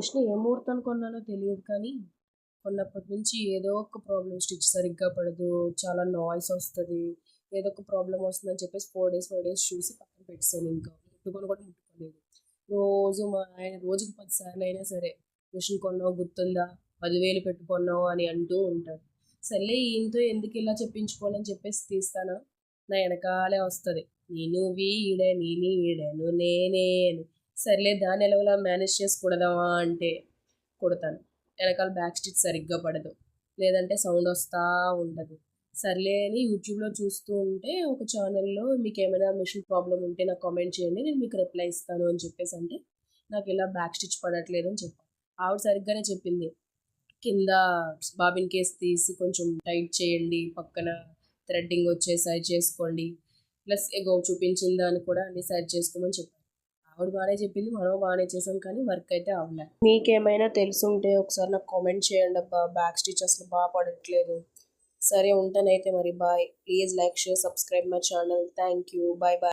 Machine ఏ ముహూర్తానికి కొన్నానో తెలియదు కానీ, కొన్నప్పటి నుంచి ఏదో ఒక ప్రాబ్లమ్ స్టిచ్ సరిగ్గా పడదు. చాలా నాయిస్ వస్తది. ఏదో ఒక ప్రాబ్లమ్ వస్తుందని చెప్పేసి 4 డేస్ చూసి పక్కన పెట్టేసాను ఇంకా. ముట్టుకొని కూడా ముట్టుకోలేదు. రోజు మా ఆయన రోజుకి 10 సార్లయినా సరే, "మిషన్ కొన్నావు గుర్తుందా? 10,000 పెట్టి కొన్నావు" అని అంటూ ఉంటాడు. సర్లే ఈయనతో ఎందుకు ఇలా చెప్పించుకోవాలని చెప్పేసి తీస్తానా, నా ఎనకాలే వస్తది. "నేను వీడే నేను ఈడెను నేనే" అని. సర్లే దాన్ని ఎలాగోలా మేనేజ్ చేసి కుడదామా అంటే కుడతాను. వెనకాల బ్యాక్ స్టిచ్ సరిగ్గా పడదు. లేదంటే సౌండ్ వస్తా ఉంటది. సర్లే అని యూట్యూబ్‌లో చూస్తూ ఉంటే ఒక ఛానల్‌లో మీకేమైనా మిషన్ ప్రాబ్లమ్ ఉంటే నాకు కామెంట్ చేయండి. నేను మీకు రిప్లై ఇస్తాను అని చెప్పేసంటే, నాకిలా బ్యాక్ స్టిచ్ పడట్లేదు అని చెప్పా. ఆవిడ సరిగ్గానే చెప్పింది. కింద బాబిన్ కేస్ తీసి కొంచెం టైట్ చేయండి. పక్కన థ్రెడ్డింగ్ వచ్చేసాయి చేసుకోండి. ప్లస్ ఇగో చూపించిన దాన్ని కూడా అన్నీ సెట్ చేసుకోమని చెప్పారు. ఆవిడ బాగానే చెప్పింది. మనం బాగానే చేసాం కానీ వర్క్ అయితే అవ్వలే. మీకేమైనా తెలుసుంటే ఒకసారి నాకు కామెంట్ చేయండి అబ్బా. బ్యాక్ స్టిచ్ అసలు బాగా పడట్లేదు. సరే ఉంటానైతే మరి bye. Please like, share, subscribe my channel. Thank you. Bye bye.